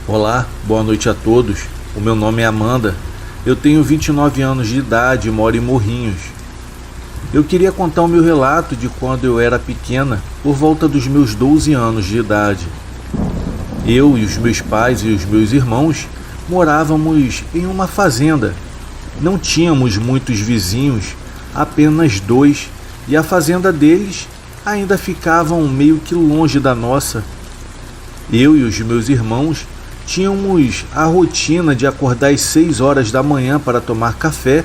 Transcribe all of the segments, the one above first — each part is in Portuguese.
Olá, boa noite a todos. O meu nome é Amanda. Eu tenho 29 anos de idade e moro em Morrinhos. Eu queria contar o meu relato de quando eu era pequena, por volta dos meus 12 anos de idade. Eu e os meus pais e os meus irmãos morávamos em uma fazenda. Não tínhamos muitos vizinhos, apenas 2, e a fazenda deles ainda ficavam meio que longe da nossa. Eu e os meus irmãos tínhamos a rotina de acordar às 6 horas da manhã para tomar café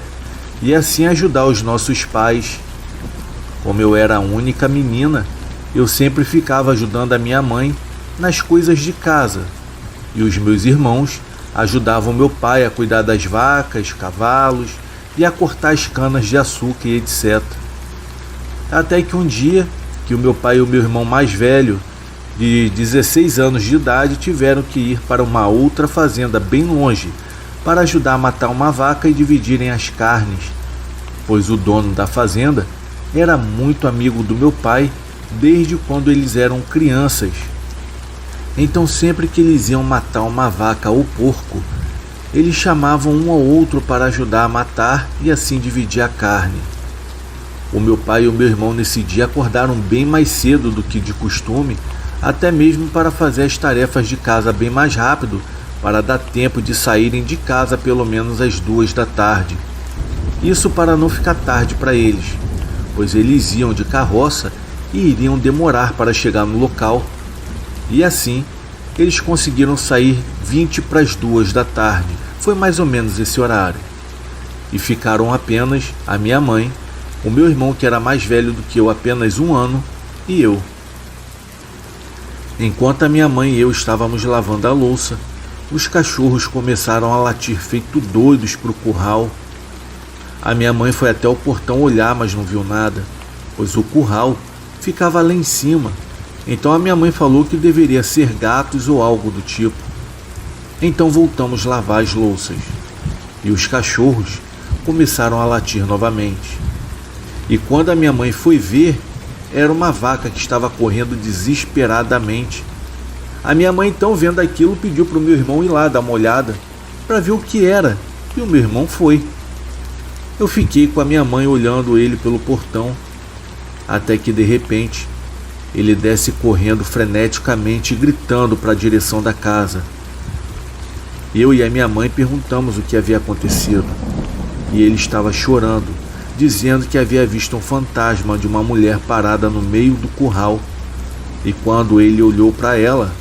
e assim ajudar os nossos pais. Como eu era a única menina, eu sempre ficava ajudando a minha mãe nas coisas de casa, e os meus irmãos ajudavam meu pai a cuidar das vacas, cavalos e a cortar as canas de açúcar e etc. Até que um dia, que o meu pai e o meu irmão mais velho, de 16 anos de idade, tiveram que ir para uma outra fazenda bem longe para ajudar a matar uma vaca e dividirem as carnes, pois o dono da fazenda era muito amigo do meu pai desde quando eles eram crianças. Então sempre que eles iam matar uma vaca ou porco, eles chamavam um ao outro para ajudar a matar e assim dividir a carne. O meu pai e o meu irmão nesse dia acordaram bem mais cedo do que de costume, até mesmo para fazer as tarefas de casa bem mais rápido, para dar tempo de saírem de casa pelo menos às 2 da tarde. Isso para não ficar tarde para eles, pois eles iam de carroça e iriam demorar para chegar no local. E assim, eles conseguiram sair 20 para as 2 da tarde, foi mais ou menos esse horário. E ficaram apenas a minha mãe, o meu irmão que era mais velho do que eu apenas 1 ano, e eu. Enquanto a minha mãe e eu estávamos lavando a louça, os cachorros começaram a latir feito doidos para o curral. A minha mãe foi até o portão olhar, mas não viu nada, pois o curral ficava lá em cima. Então a minha mãe falou que deveria ser gatos ou algo do tipo. Então voltamos a lavar as louças, e os cachorros começaram a latir novamente. E quando a minha mãe foi ver, era uma vaca que estava correndo desesperadamente. A minha mãe então, vendo aquilo, pediu para o meu irmão ir lá dar uma olhada para ver o que era, e o meu irmão foi. Eu fiquei com a minha mãe olhando ele pelo portão, até que de repente ele desce correndo freneticamente e gritando para a direção da casa. Eu e a minha mãe perguntamos o que havia acontecido, e ele estava chorando, dizendo que havia visto um fantasma de uma mulher parada no meio do curral, e quando ele olhou para ela,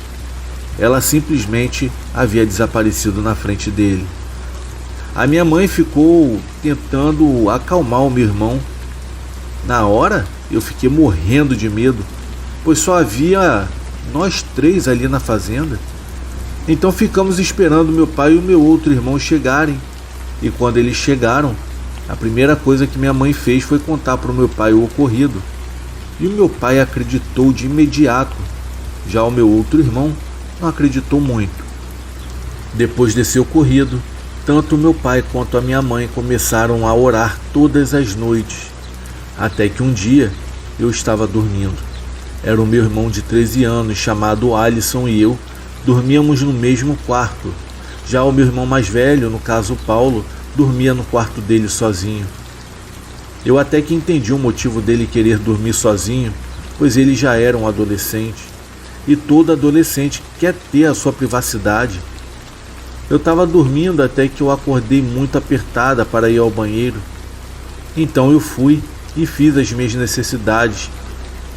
ela simplesmente havia desaparecido na frente dele. A minha mãe ficou tentando acalmar o meu irmão. Na hora, eu fiquei morrendo de medo, pois só havia nós 3 ali na fazenda. Então ficamos esperando meu pai e o meu outro irmão chegarem, e quando eles chegaram, a primeira coisa que minha mãe fez foi contar para o meu pai o ocorrido, e o meu pai acreditou de imediato. Já o meu outro irmão não acreditou muito. Depois desse ocorrido, tanto o meu pai quanto a minha mãe começaram a orar todas as noites, até que um dia eu estava dormindo. Era o meu irmão de 13 anos, chamado Alisson, e eu dormíamos no mesmo quarto. Já o meu irmão mais velho, no caso Paulo, dormia no quarto dele sozinho. Eu até que entendi o motivo dele querer dormir sozinho, pois ele já era um adolescente, e todo adolescente quer ter a sua privacidade. Eu estava dormindo até que eu acordei muito apertada para ir ao banheiro. Então eu fui e fiz as minhas necessidades.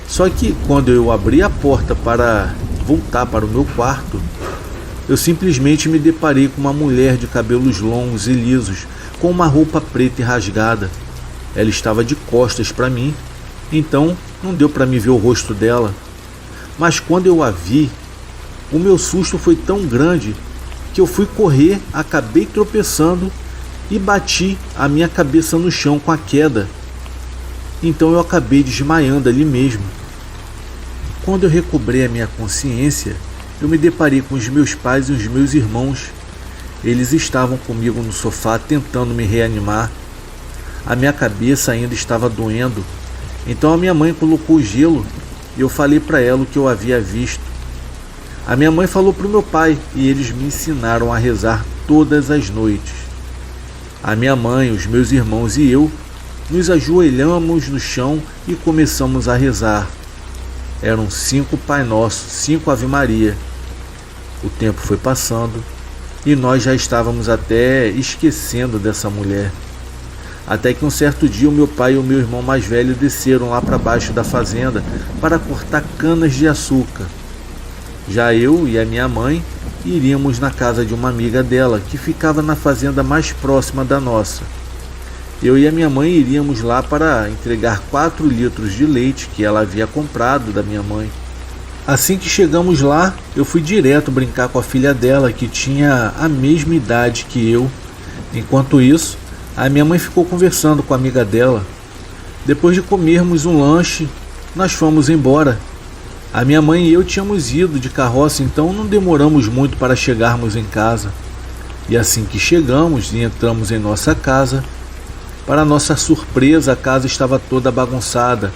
Só que quando eu abri a porta para voltar para o meu quarto, eu simplesmente me deparei com uma mulher de cabelos longos e lisos, com uma roupa preta e rasgada. Ela estava de costas para mim, então não deu para me ver o rosto dela. Mas quando eu a vi, o meu susto foi tão grande que eu fui correr, acabei tropeçando e bati a minha cabeça no chão com a queda. Então eu acabei desmaiando ali mesmo. Quando eu recobrei a minha consciência, eu me deparei com os meus pais e os meus irmãos. Eles estavam comigo no sofá tentando me reanimar. A minha cabeça ainda estava doendo. Então a minha mãe colocou gelo e eu falei para ela o que eu havia visto. A minha mãe falou para o meu pai e eles me ensinaram a rezar todas as noites. A minha mãe, os meus irmãos e eu nos ajoelhamos no chão e começamos a rezar. Eram 5 Pai Nosso, 5 Ave Maria. O tempo foi passando e nós já estávamos até esquecendo dessa mulher. Até que um certo dia o meu pai e o meu irmão mais velho desceram lá para baixo da fazenda para cortar canas de açúcar. Já eu e a minha mãe iríamos na casa de uma amiga dela que ficava na fazenda mais próxima da nossa. Eu e a minha mãe iríamos lá para entregar 4 litros de leite que ela havia comprado da minha mãe. Assim que chegamos lá, eu fui direto brincar com a filha dela, que tinha a mesma idade que eu. Enquanto isso, a minha mãe ficou conversando com a amiga dela. Depois de comermos um lanche, nós fomos embora. A minha mãe e eu tínhamos ido de carroça, então não demoramos muito para chegarmos em casa. E assim que chegamos e entramos em nossa casa, para nossa surpresa, a casa estava toda bagunçada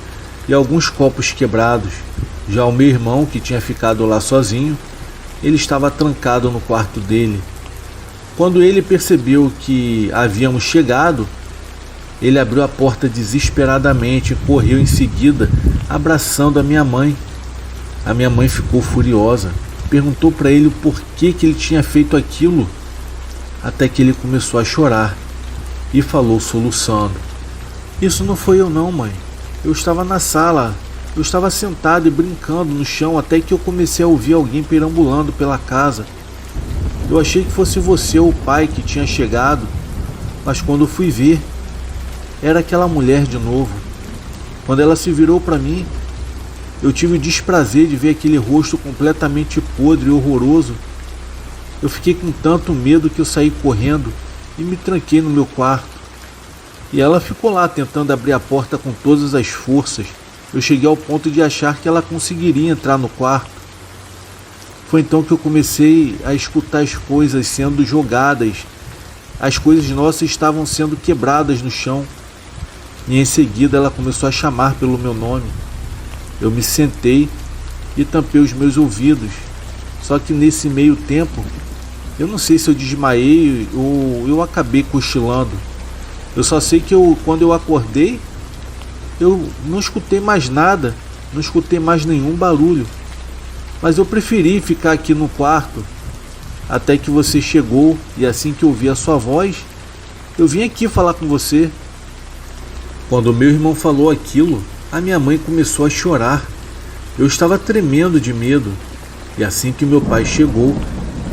e alguns copos quebrados. Já o meu irmão, que tinha ficado lá sozinho, ele estava trancado no quarto dele. Quando ele percebeu que havíamos chegado, ele abriu a porta desesperadamente e correu em seguida, abraçando a minha mãe. A minha mãe ficou furiosa, perguntou para ele o porquê que ele tinha feito aquilo, até que ele começou a chorar e falou soluçando: "Isso não foi eu não, mãe. Eu estava na sala, eu estava sentado e brincando no chão até que eu comecei a ouvir alguém perambulando pela casa. Eu achei que fosse você ou o pai que tinha chegado, mas quando fui ver, era aquela mulher de novo. Quando ela se virou para mim, eu tive o desprazer de ver aquele rosto completamente podre e horroroso. Eu fiquei com tanto medo que eu saí correndo e me tranquei no meu quarto. E ela ficou lá tentando abrir a porta com todas as forças. Eu cheguei ao ponto de achar que ela conseguiria entrar no quarto. Foi então que eu comecei a escutar as coisas sendo jogadas. As coisas nossas estavam sendo quebradas no chão. E em seguida ela começou a chamar pelo meu nome. Eu me sentei e tampei os meus ouvidos. Só que nesse meio tempo, eu não sei se eu desmaiei ou eu acabei cochilando. Eu só sei que quando eu acordei, eu não escutei mais nada, não escutei mais nenhum barulho. Mas eu preferi ficar aqui no quarto até que você chegou, e assim que eu ouvi a sua voz, eu vim aqui falar com você." Quando meu irmão falou aquilo, a minha mãe começou a chorar. Eu estava tremendo de medo. E assim que meu pai chegou,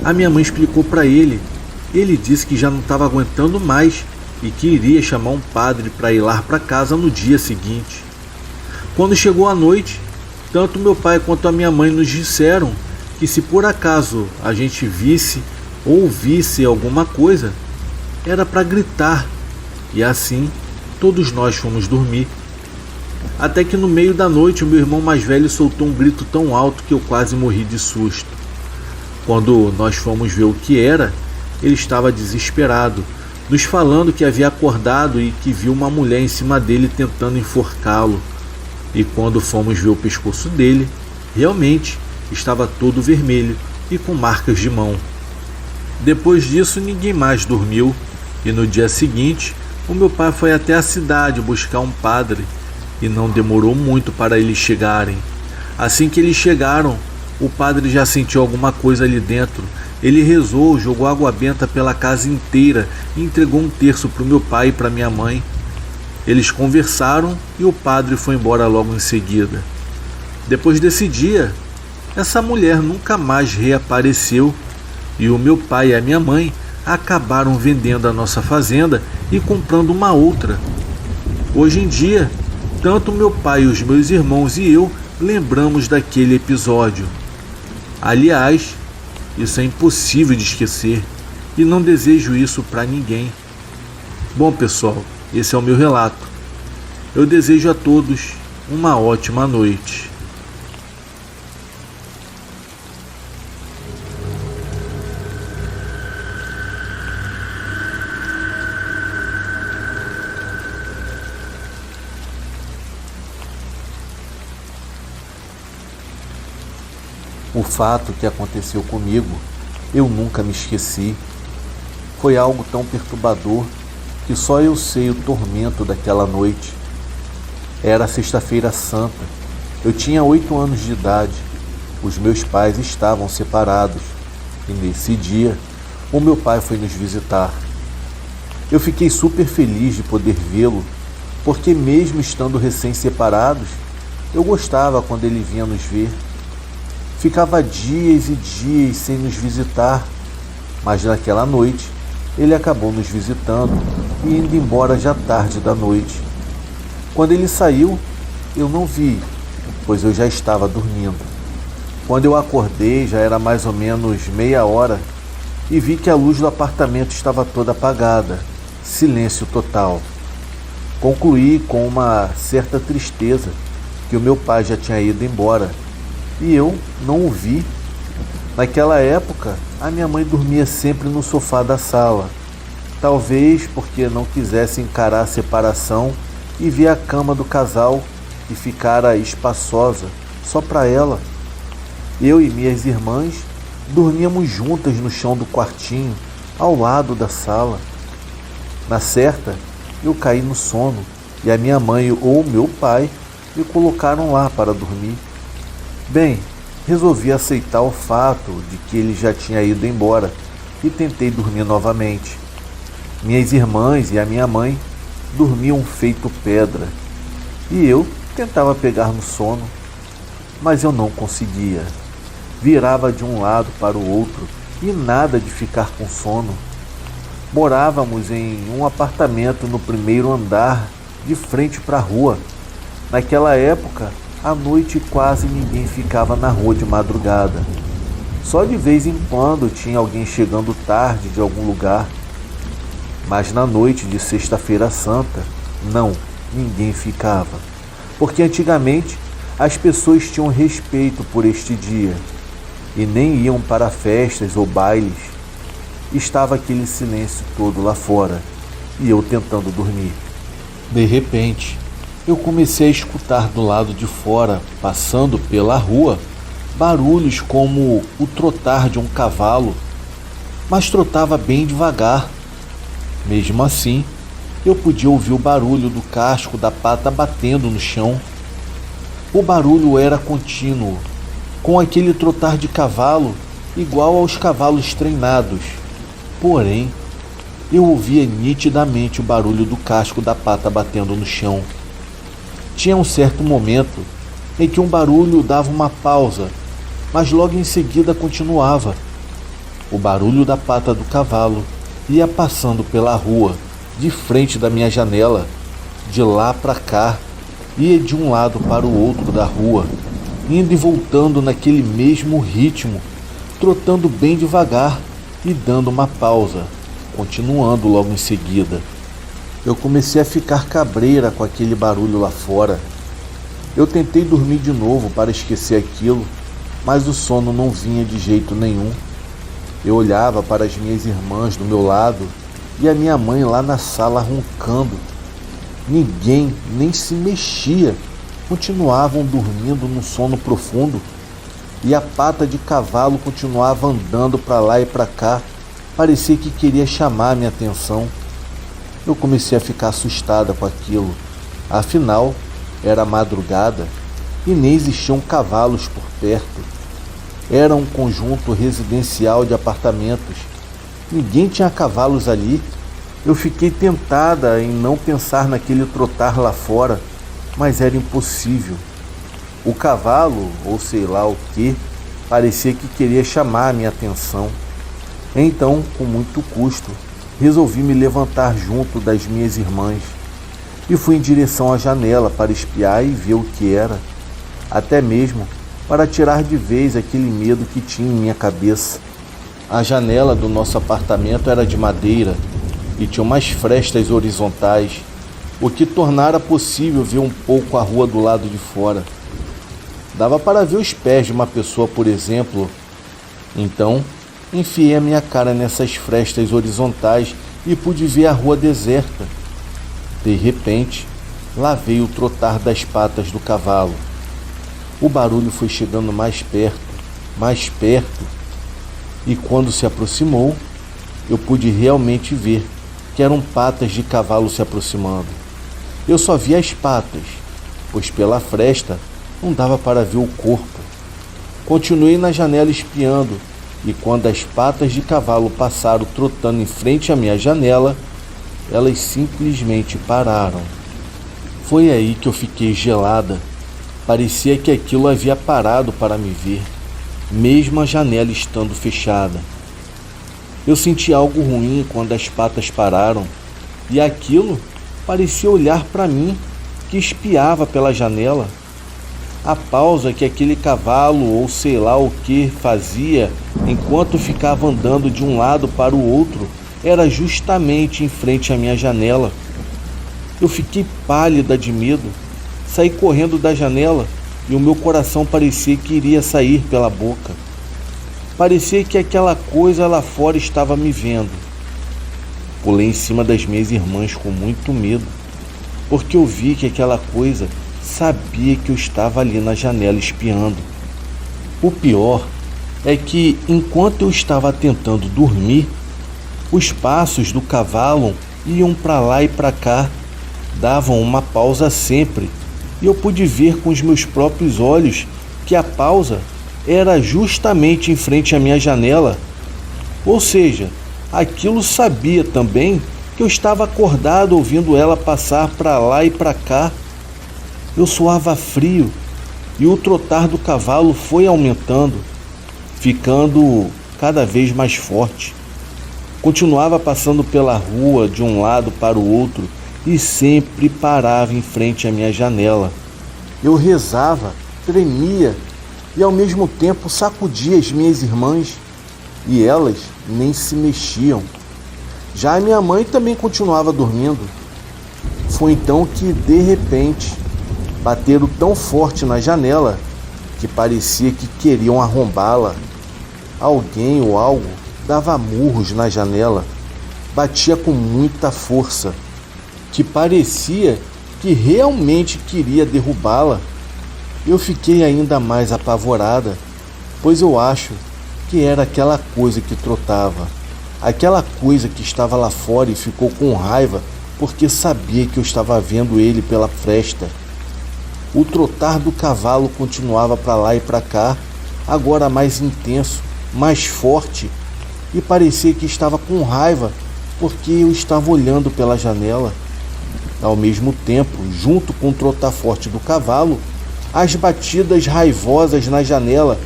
a minha mãe explicou para ele. Ele disse que já não estava aguentando mais e que iria chamar um padre para ir lá para casa no dia seguinte. Quando chegou a noite, tanto meu pai quanto a minha mãe nos disseram que se por acaso a gente visse ou ouvisse alguma coisa, era para gritar. E assim, todos nós fomos dormir. Até que no meio da noite o meu irmão mais velho soltou um grito tão alto que eu quase morri de susto. Quando nós fomos ver o que era, ele estava desesperado, nos falando que havia acordado e que viu uma mulher em cima dele tentando enforcá-lo. E quando fomos ver o pescoço dele, realmente estava todo vermelho e com marcas de mão. Depois disso ninguém mais dormiu, e no dia seguinte o meu pai foi até a cidade buscar um padre. E não demorou muito para eles chegarem. Assim que eles chegaram, o padre já sentiu alguma coisa ali dentro. Ele rezou, jogou água benta pela casa inteira e entregou um terço para o meu pai e para minha mãe. Eles conversaram e o padre foi embora logo em seguida. Depois desse dia, essa mulher nunca mais reapareceu e o meu pai e a minha mãe acabaram vendendo a nossa fazenda e comprando uma outra. Hoje em dia, tanto meu pai, os meus irmãos e eu lembramos daquele episódio. Aliás, isso é impossível de esquecer e não desejo isso para ninguém. Bom, pessoal, esse é o meu relato. Eu desejo a todos uma ótima noite. O fato que aconteceu comigo, eu nunca me esqueci. Foi algo tão perturbador que só eu sei o tormento daquela noite. Era sexta-feira santa. Eu tinha 8 anos de idade. Os meus pais estavam separados e nesse dia o meu pai foi nos visitar. Eu fiquei super feliz de poder vê-lo, porque mesmo estando recém-separados, eu gostava quando ele vinha nos ver. Ficava dias e dias sem nos visitar, mas naquela noite ele acabou nos visitando e indo embora já tarde da noite. Quando ele saiu, eu não vi, pois eu já estava dormindo. Quando eu acordei, já era mais ou menos meia hora e vi que a luz do apartamento estava toda apagada, silêncio total. Concluí com uma certa tristeza que o meu pai já tinha ido embora e eu não o vi. Naquela época, a minha mãe dormia sempre no sofá da sala, talvez porque não quisesse encarar a separação e ver a cama do casal que ficara espaçosa só para ela. Eu e minhas irmãs dormíamos juntas no chão do quartinho, ao lado da sala. Na certa, eu caí no sono e a minha mãe ou meu pai me colocaram lá para dormir. Bem, resolvi aceitar o fato de que ele já tinha ido embora e tentei dormir novamente. Minhas irmãs e a minha mãe dormiam feito pedra e eu tentava pegar no sono, mas eu não conseguia. Virava de um lado para o outro e nada de ficar com sono. Morávamos em um apartamento no primeiro andar, de frente para a rua. Naquela época, à noite quase ninguém ficava na rua de madrugada. Só de vez em quando tinha alguém chegando tarde de algum lugar. Mas na noite de sexta-feira santa, não, ninguém ficava. Porque antigamente as pessoas tinham respeito por este dia e nem iam para festas ou bailes. Estava aquele silêncio todo lá fora e eu tentando dormir. De repente, eu comecei a escutar do lado de fora, passando pela rua, barulhos como o trotar de um cavalo, mas trotava bem devagar. Mesmo assim, eu podia ouvir o barulho do casco da pata batendo no chão. O barulho era contínuo, com aquele trotar de cavalo igual aos cavalos treinados. Porém, eu ouvia nitidamente o barulho do casco da pata batendo no chão. Tinha um certo momento em que um barulho dava uma pausa, mas logo em seguida continuava. O barulho da pata do cavalo ia passando pela rua, de frente da minha janela, de lá para cá, ia de um lado para o outro da rua, indo e voltando naquele mesmo ritmo, trotando bem devagar e dando uma pausa, continuando logo em seguida. Eu comecei a ficar cabreira com aquele barulho lá fora. Eu tentei dormir de novo para esquecer aquilo, mas o sono não vinha de jeito nenhum. Eu olhava para as minhas irmãs do meu lado e a minha mãe lá na sala roncando. Ninguém nem se mexia, continuavam dormindo num sono profundo e a pata de cavalo continuava andando para lá e para cá, parecia que queria chamar minha atenção. Eu comecei a ficar assustada com aquilo, afinal era madrugada e nem existiam cavalos por perto. Era um conjunto residencial de apartamentos. Ninguém tinha cavalos ali. Eu fiquei tentada em não pensar naquele trotar lá fora, mas era impossível. O cavalo, ou sei lá o que, parecia que queria chamar a minha atenção. Então, com muito custo, resolvi me levantar junto das minhas irmãs e fui em direção à janela para espiar e ver o que era, até mesmo para tirar de vez aquele medo que tinha em minha cabeça. A janela do nosso apartamento era de madeira e tinha umas frestas horizontais, o que tornara possível ver um pouco a rua do lado de fora. Dava para ver os pés de uma pessoa, por exemplo. Então, enfiei a minha cara nessas frestas horizontais e pude ver a rua deserta. De repente, lá veio o trotar das patas do cavalo. O barulho foi chegando mais perto mais perto, e quando se aproximou, eu pude realmente ver que eram patas de cavalo se aproximando. Eu só vi as patas, pois pela fresta não dava para ver o corpo. Continuei na janela espiando, e quando as patas de cavalo passaram trotando em frente à minha janela, elas simplesmente pararam. Foi aí que eu fiquei gelada. Parecia que aquilo havia parado para me ver, mesmo a janela estando fechada. Eu senti algo ruim quando as patas pararam, e aquilo parecia olhar para mim, que espiava pela janela. A pausa que aquele cavalo, ou sei lá o que, fazia enquanto ficava andando de um lado para o outro, era justamente em frente à minha janela. Eu fiquei pálida de medo, saí correndo da janela e o meu coração parecia que iria sair pela boca. Parecia que aquela coisa lá fora estava me vendo. Pulei em cima das minhas irmãs com muito medo, porque eu vi que aquela coisa sabia que eu estava ali na janela espiando. O pior é que, enquanto eu estava tentando dormir, os passos do cavalo iam para lá e para cá, davam uma pausa sempre, e eu pude ver com os meus próprios olhos que a pausa era justamente em frente à minha janela. Ou seja, aquilo sabia também que eu estava acordado ouvindo ela passar para lá e para cá. Eu suava frio e o trotar do cavalo foi aumentando, ficando cada vez mais forte. Continuava passando pela rua de um lado para o outro e sempre parava em frente à minha janela. Eu rezava, tremia e ao mesmo tempo sacudia as minhas irmãs, e elas nem se mexiam. Já a minha mãe também continuava dormindo. Foi então que, de repente, bateram tão forte na janela que parecia que queriam arrombá-la. Alguém ou algo dava murros na janela, batia com muita força, que parecia que realmente queria derrubá-la. Eu fiquei ainda mais apavorada, pois eu acho que era aquela coisa que trotava, aquela coisa que estava lá fora e ficou com raiva porque sabia que eu estava vendo ele pela fresta. O trotar do cavalo continuava para lá e para cá, agora mais intenso, mais forte, e parecia que estava com raiva porque eu estava olhando pela janela. Ao mesmo tempo, junto com o trotar forte do cavalo, as batidas raivosas na janela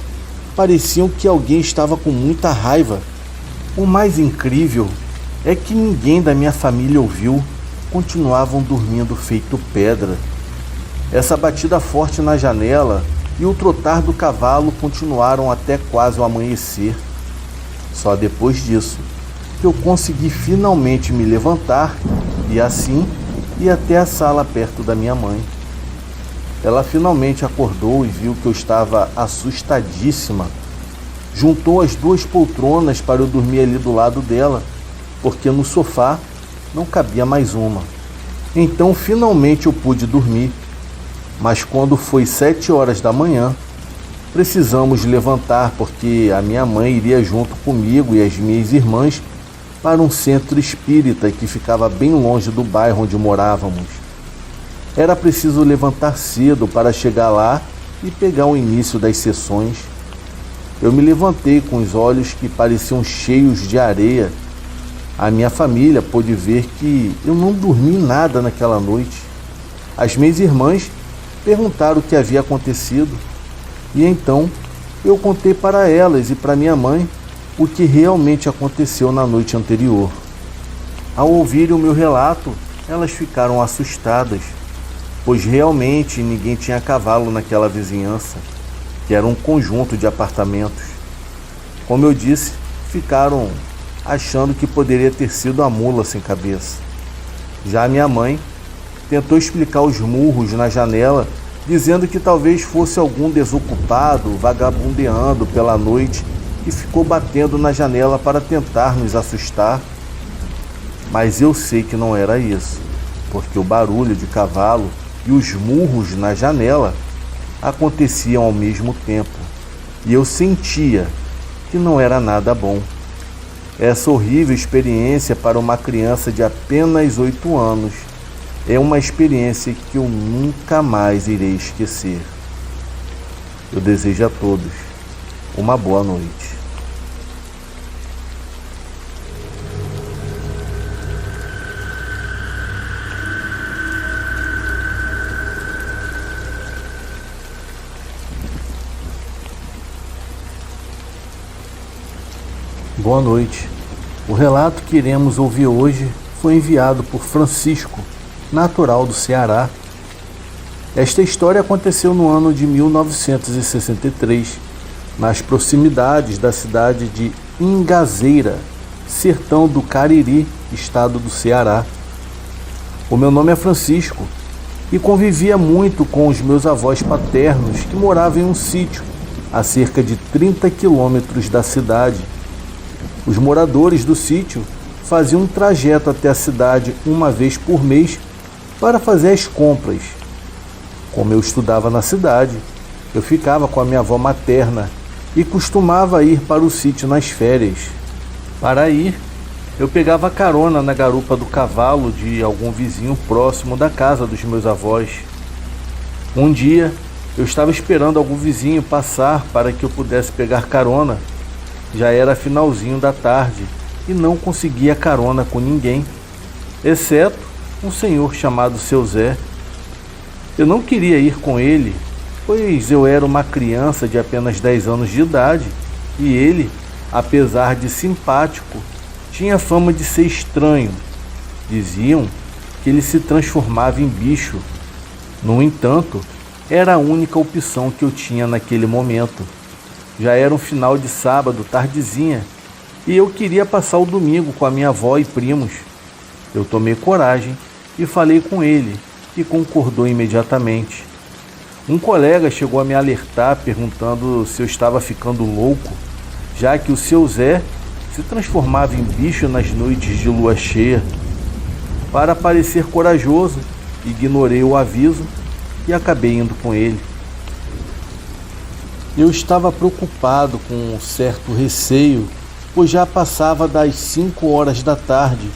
pareciam que alguém estava com muita raiva. O mais incrível é que ninguém da minha família ouviu, continuavam dormindo feito pedra. Essa batida forte na janela e o trotar do cavalo continuaram até quase o amanhecer. Só depois disso que eu consegui finalmente me levantar e assim ir até a sala perto da minha mãe. Ela finalmente acordou e viu que eu estava assustadíssima. Juntou as duas poltronas para eu dormir ali do lado dela, porque no sofá não cabia mais uma. Então finalmente eu pude dormir. Mas quando foi 7 horas da manhã, precisamos levantar porque a minha mãe iria junto comigo e as minhas irmãs para um centro espírita que ficava bem longe do bairro onde morávamos. Era preciso levantar cedo para chegar lá e pegar o início das sessões. Eu me levantei com os olhos que pareciam cheios de areia. A minha família pôde ver que eu não dormi nada naquela noite. As minhas irmãs perguntaram o que havia acontecido, e então eu contei para elas e para minha mãe o que realmente aconteceu na noite anterior. Ao ouvirem o meu relato, elas ficaram assustadas, pois realmente ninguém tinha cavalo naquela vizinhança, que era um conjunto de apartamentos. Como eu disse, ficaram achando que poderia ter sido a mula sem cabeça. Já a minha mãe tentou explicar os murros na janela, dizendo que talvez fosse algum desocupado vagabundeando pela noite que ficou batendo na janela para tentar nos assustar. Mas eu sei que não era isso, porque o barulho de cavalo e os murros na janela aconteciam ao mesmo tempo. e eu sentia que não era nada bom. Essa horrível experiência para uma criança de apenas 8 anos é uma experiência que eu nunca mais irei esquecer. Eu desejo a todos uma boa noite. Boa noite. O relato que iremos ouvir hoje foi enviado por Francisco, natural do Ceará. Esta história aconteceu no ano de 1963, nas proximidades da cidade de Ingazeira, sertão do Cariri, estado do Ceará. O meu nome é Francisco e convivia muito com os meus avós paternos que moravam em um sítio a cerca de 30 quilômetros da cidade. Os moradores do sítio faziam um trajeto até a cidade uma vez por mês para fazer as compras. Como eu estudava na cidade, eu ficava com a minha avó materna e costumava ir para o sítio nas férias. Para ir, eu pegava carona na garupa do cavalo de algum vizinho próximo da casa dos meus avós. Um dia, eu estava esperando algum vizinho passar para que eu pudesse pegar carona. Já era finalzinho da tarde e não conseguia carona com ninguém, exceto um senhor chamado Seu Zé. Eu não queria ir com ele, pois eu era uma criança de apenas 10 anos de idade e ele, apesar de simpático, tinha fama de ser estranho. Diziam que ele se transformava em bicho. No entanto, era a única opção que eu tinha naquele momento. Já era um final de sábado, tardezinha, e eu queria passar o domingo com a minha avó e primos. Eu tomei coragem e falei com ele, que concordou imediatamente. Um colega chegou a me alertar perguntando se eu estava ficando louco, já que o Seu Zé se transformava em bicho nas noites de lua cheia. Para parecer corajoso, ignorei o aviso e acabei indo com ele. Eu estava preocupado com um certo receio, pois já passava das 5 horas da tarde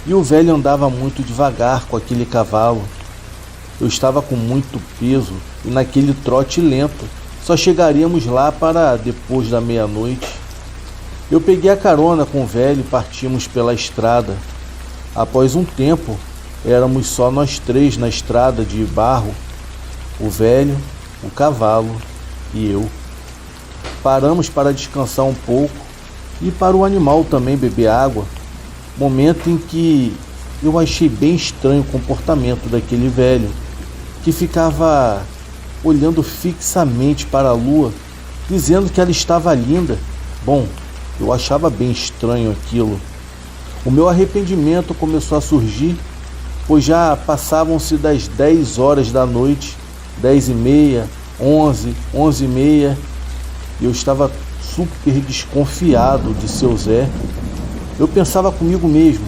e o velho andava muito devagar com aquele cavalo. Eu estava com muito peso e naquele trote lento só chegaríamos lá para depois da meia-noite. Eu peguei a carona com o velho e partimos pela estrada. Após um tempo, éramos só nós 3 na estrada de barro, o velho, o cavalo e eu. Paramos para descansar um pouco e para o animal também beber água, momento em que eu achei bem estranho o comportamento daquele velho, que ficava olhando fixamente para a lua, dizendo que ela estava linda. Bom, eu achava bem estranho aquilo. O meu arrependimento começou a surgir, pois já passavam-se das 10 horas da noite, 10h30, 11, 11h30, e eu estava super desconfiado de Seu Zé. Eu pensava comigo mesmo,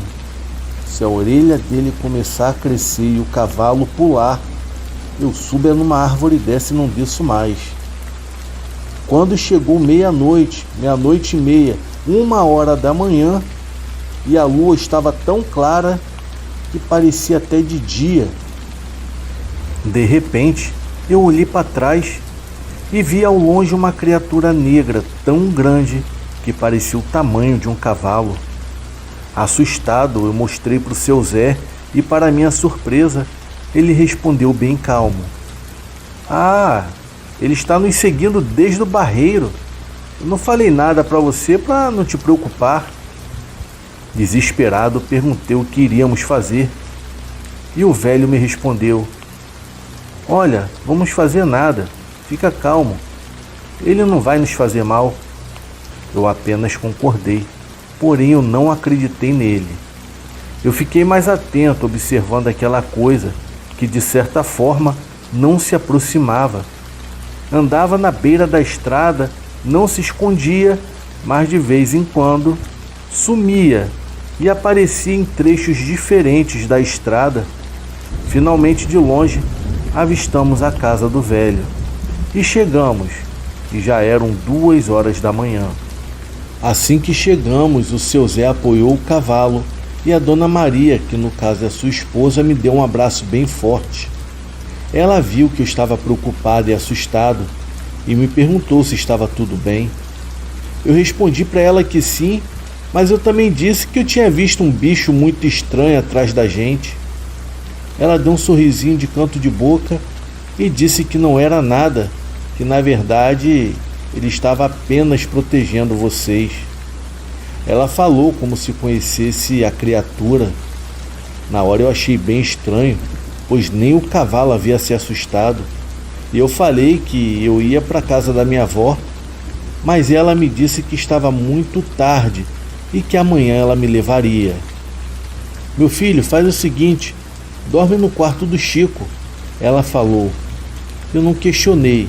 se a orelha dele começar a crescer e o cavalo pular, eu subo numa árvore dessa e não desço mais. Quando chegou meia-noite, meia-noite e meia, 1h da manhã, e a lua estava tão clara que parecia até de dia. De repente, eu olhei para trás e vi ao longe uma criatura negra tão grande que parecia o tamanho de um cavalo. Assustado, eu mostrei para o Seu Zé e, para minha surpresa, ele respondeu bem calmo: "Ah, ele está nos seguindo desde o barreiro. Eu não falei nada para você para não te preocupar." Desesperado, perguntei o que iríamos fazer e o velho me respondeu: "Olha, vamos fazer nada. Fica calmo. Ele não vai nos fazer mal." Eu apenas concordei, porém eu não acreditei nele. Eu fiquei mais atento observando aquela coisa que, de certa forma, não se aproximava. Andava na beira da estrada, não se escondia, mas de vez em quando sumia e aparecia em trechos diferentes da estrada. Finalmente, de longe, avistamos a casa do velho e chegamos. e já eram 2 horas da manhã. Assim que chegamos, o seu Zé apoiou o cavalo e a dona Maria, que no caso é sua esposa, me deu um abraço bem forte. Ela viu que eu estava preocupado e assustado e me perguntou se estava tudo bem. Eu respondi para ela que sim, mas eu também disse que eu tinha visto um bicho muito estranho atrás da gente. Ela deu um sorrisinho de canto de boca e disse que não era nada, que na verdade ele estava apenas protegendo vocês. Ela falou como se conhecesse a criatura. Na hora eu achei bem estranho, pois nem o cavalo havia se assustado. E eu falei que eu ia para a casa da minha avó, mas ela me disse que estava muito tarde e que amanhã ela me levaria. Meu filho, faz o seguinte, dorme no quarto do Chico, ela falou. Eu não questionei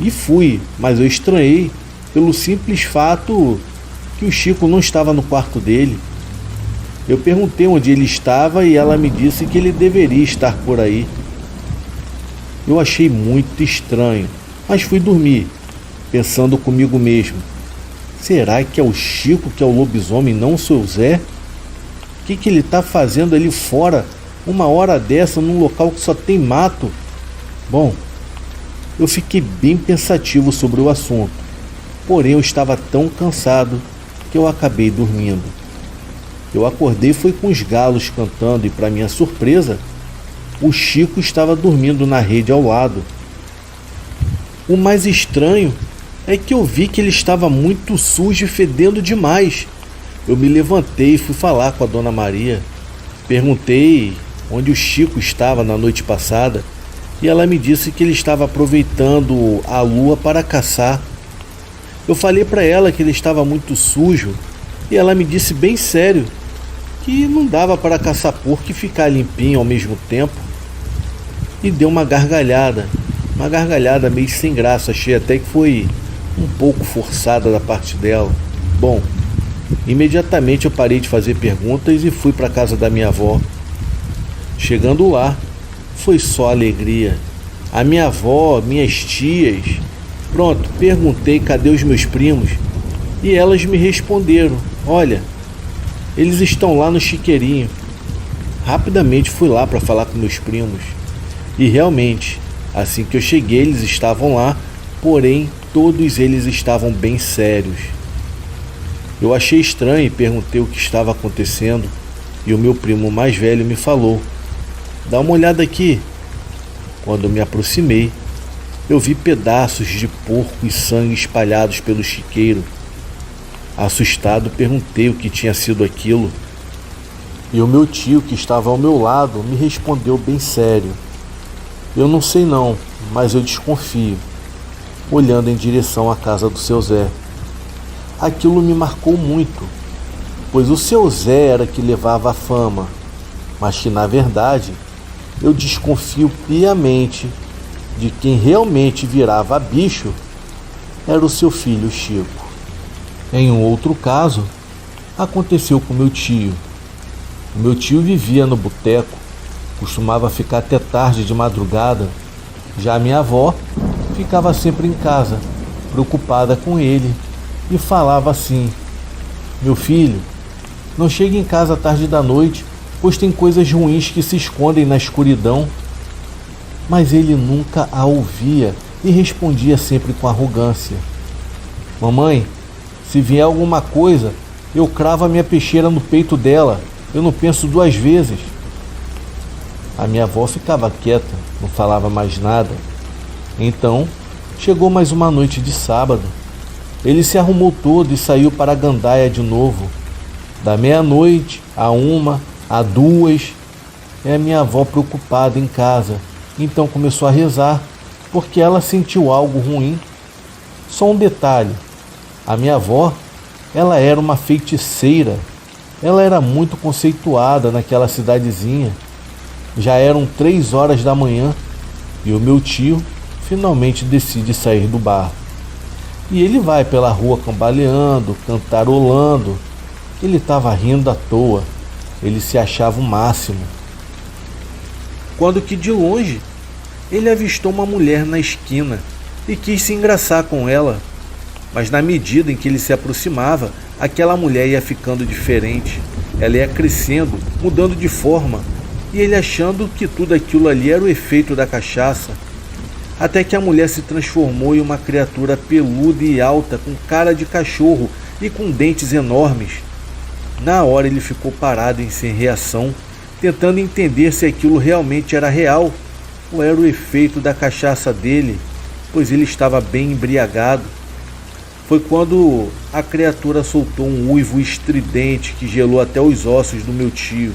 e fui, mas eu estranhei pelo simples fato que o Chico não estava no quarto dele. Eu perguntei onde ele estava e ela me disse que ele deveria estar por aí. Eu achei muito estranho, mas fui dormir, pensando comigo mesmo. Será que é o Chico que é o lobisomem, não o seu Zé? O que ele está fazendo ali fora, uma hora dessa, num local que só tem mato? Bom, eu fiquei bem pensativo sobre o assunto, porém eu estava tão cansado que eu acabei dormindo. Eu acordei foi com os galos cantando e, para minha surpresa, o Chico estava dormindo na rede ao lado. O mais estranho é que eu vi que ele estava muito sujo e fedendo demais. Eu me levantei e fui falar com a dona Maria. Perguntei onde o Chico estava na noite passada e ela me disse que ele estava aproveitando a lua para caçar. Eu falei para ela que ele estava muito sujo e ela me disse bem sério que não dava para caçar porco e ficar limpinho ao mesmo tempo. E deu uma gargalhada meio sem graça, achei até que foi um pouco forçada da parte dela. Bom, imediatamente eu parei de fazer perguntas e fui para a casa da minha avó. Chegando lá, foi só alegria. A minha avó, minhas tias. Pronto, perguntei cadê os meus primos e elas me responderam: olha, eles estão lá no chiqueirinho. Rapidamente fui lá para falar com meus primos. E realmente, assim que eu cheguei, eles estavam lá, porém todos eles estavam bem sérios. Eu achei estranho e perguntei o que estava acontecendo, e o meu primo mais velho me falou: dá uma olhada aqui. Quando me aproximei, eu vi pedaços de porco e sangue espalhados pelo chiqueiro. Assustado, perguntei o que tinha sido aquilo, e o meu tio, que estava ao meu lado, me respondeu bem sério: eu não sei não, mas eu desconfio, olhando em direção à casa do seu Zé. Aquilo me marcou muito, pois o seu Zé era que levava a fama, mas que na verdade eu desconfio piamente de quem realmente virava bicho era o seu filho Chico. Em um outro caso, aconteceu com meu tio. O meu tio vivia no boteco, costumava ficar até tarde de madrugada. Já a minha avó ficava sempre em casa, preocupada com ele, e falava assim: meu filho, não chegue em casa tarde da noite, pois tem coisas ruins que se escondem na escuridão. Mas ele nunca a ouvia e respondia sempre com arrogância: mamãe, se vier alguma coisa, eu cravo a minha peixeira no peito dela, eu não penso 2 vezes. A minha avó ficava quieta, não falava mais nada. Então, chegou mais uma noite de sábado. Ele se arrumou todo e saiu para a gandaia de novo. Da meia-noite, a 1, a 2, e a minha avó preocupada em casa. Então começou a rezar, porque ela sentiu algo ruim. Só um detalhe, a minha avó, ela era uma feiticeira. Ela era muito conceituada naquela cidadezinha. Já eram 3 horas da manhã e o meu tio finalmente decide sair do bar. E ele vai pela rua cambaleando, cantarolando. Ele estava rindo à toa. Ele se achava o máximo. Quando que de longe ele avistou uma mulher na esquina e quis se engraçar com ela. Mas na medida em que ele se aproximava, aquela mulher ia ficando diferente. Ela ia crescendo, mudando de forma, e ele achando que tudo aquilo ali era o efeito da cachaça. Até que a mulher se transformou em uma criatura peluda e alta, com cara de cachorro e com dentes enormes. Na hora ele ficou parado sem reação, tentando entender se aquilo realmente era real ou era o efeito da cachaça dele, pois ele estava bem embriagado. Foi quando a criatura soltou um uivo estridente que gelou até os ossos do meu tio.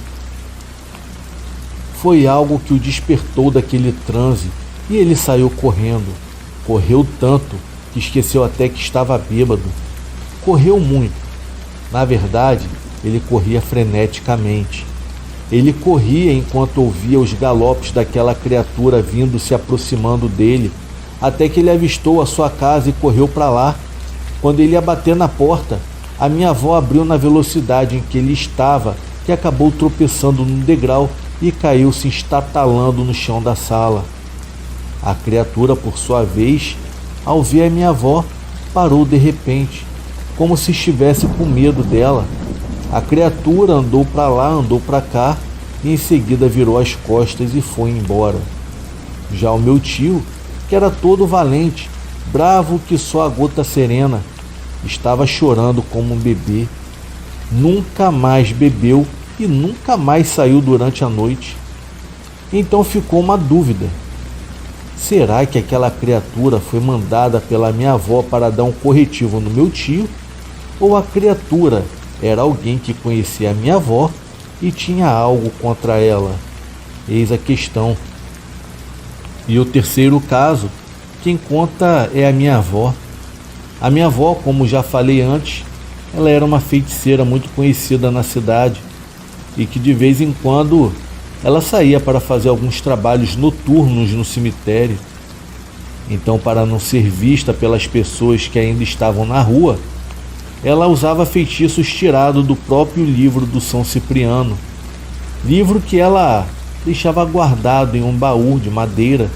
Foi algo que o despertou daquele transe e ele saiu correndo. Correu tanto que esqueceu até que estava bêbado. Correu muito. Na verdade, ele corria freneticamente. Ele corria enquanto ouvia os galopes daquela criatura vindo se aproximando dele, até que ele avistou a sua casa e correu para lá. Quando ele ia bater na porta, a minha avó abriu na velocidade em que ele estava, que acabou tropeçando no degrau e caiu se estatalando no chão da sala. A criatura, por sua vez, ao ver a minha avó, parou de repente, como se estivesse com medo dela. A criatura andou para lá, andou para cá e em seguida virou as costas e foi embora. Já o meu tio, que era todo valente, bravo que só a gota serena, estava chorando como um bebê. Nunca mais bebeu e nunca mais saiu durante a noite. Então ficou uma dúvida. Será que aquela criatura foi mandada pela minha avó para dar um corretivo no meu tio? Ou a criatura era alguém que conhecia a minha avó e tinha algo contra ela? Eis a questão. E o terceiro caso, quem conta é a minha avó. A minha avó, como já falei antes, ela era uma feiticeira muito conhecida na cidade e que de vez em quando ela saía para fazer alguns trabalhos noturnos no cemitério. Então, para não ser vista pelas pessoas que ainda estavam na rua, ela usava feitiços tirados do próprio livro do São Cipriano, livro que ela deixava guardado em um baú de madeira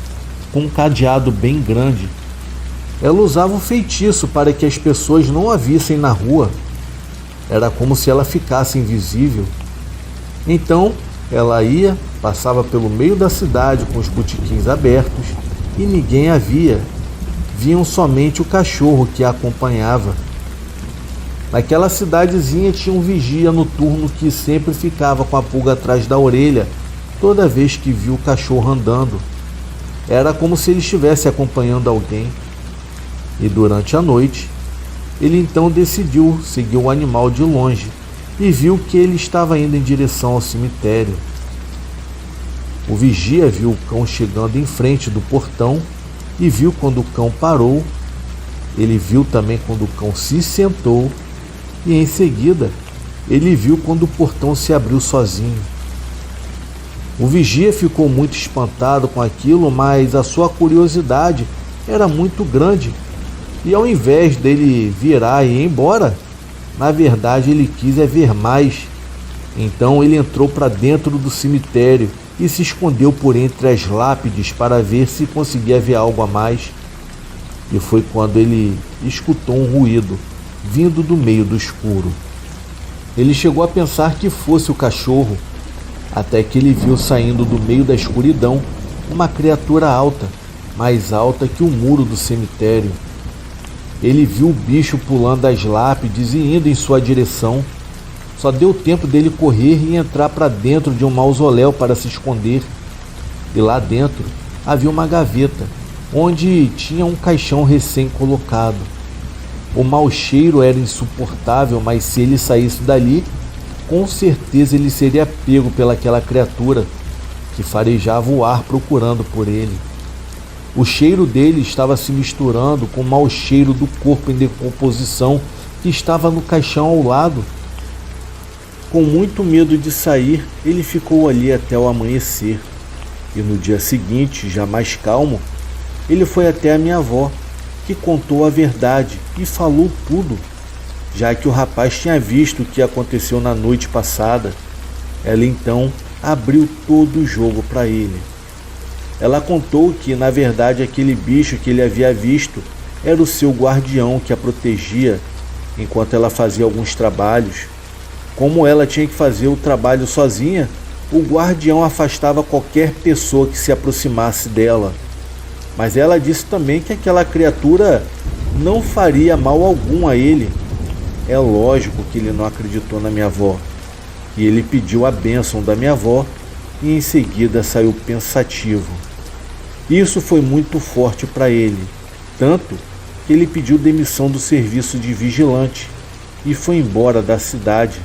com um cadeado bem grande. Ela usava o feitiço para que as pessoas não a vissem na rua. Era como se ela ficasse invisível. Então, ela ia, passava pelo meio da cidade com os botequins abertos e ninguém a via. Viam somente o cachorro que a acompanhava. Naquela cidadezinha tinha um vigia noturno que sempre ficava com a pulga atrás da orelha toda vez que via o cachorro andando. Era como se ele estivesse acompanhando alguém. E durante a noite, ele então decidiu seguir o animal de longe e viu que ele estava indo em direção ao cemitério. O vigia viu o cão chegando em frente do portão e viu quando o cão parou. Ele viu também quando o cão se sentou e em seguida ele viu quando o portão se abriu sozinho. O vigia ficou muito espantado com aquilo, mas a sua curiosidade era muito grande e ao invés dele virar e ir embora, na verdade ele quis ver mais. Então ele entrou para dentro do cemitério e se escondeu por entre as lápides para ver se conseguia ver algo a mais. E foi quando ele escutou um ruído vindo do meio do escuro. Ele chegou a pensar que fosse o cachorro, até que ele viu saindo do meio da escuridão uma criatura alta, mais alta que o muro do cemitério. Ele viu o bicho pulando as lápides e indo em sua direção. Só deu tempo dele correr e entrar para dentro de um mausoléu para se esconder. E lá dentro havia uma gaveta, onde tinha um caixão recém-colocado. O mau cheiro era insuportável, mas se ele saísse dali, com certeza ele seria pego pelaquela criatura que farejava o ar procurando por ele. O cheiro dele estava se misturando com o mau cheiro do corpo em decomposição que estava no caixão ao lado. Com muito medo de sair, ele ficou ali até o amanhecer. E no dia seguinte, já mais calmo, ele foi até a minha avó, que contou a verdade e falou tudo, já que o rapaz tinha visto o que aconteceu na noite passada. Ela então abriu todo o jogo para ele. Ela contou que, na verdade, aquele bicho que ele havia visto era o seu guardião que a protegia enquanto ela fazia alguns trabalhos. Como ela tinha que fazer o trabalho sozinha, o guardião afastava qualquer pessoa que se aproximasse dela. Mas ela disse também que aquela criatura não faria mal algum a ele. É lógico que ele não acreditou na minha avó. E ele pediu a bênção da minha avó e em seguida saiu pensativo. Isso foi muito forte para ele, tanto que ele pediu demissão do serviço de vigilante e foi embora da cidade.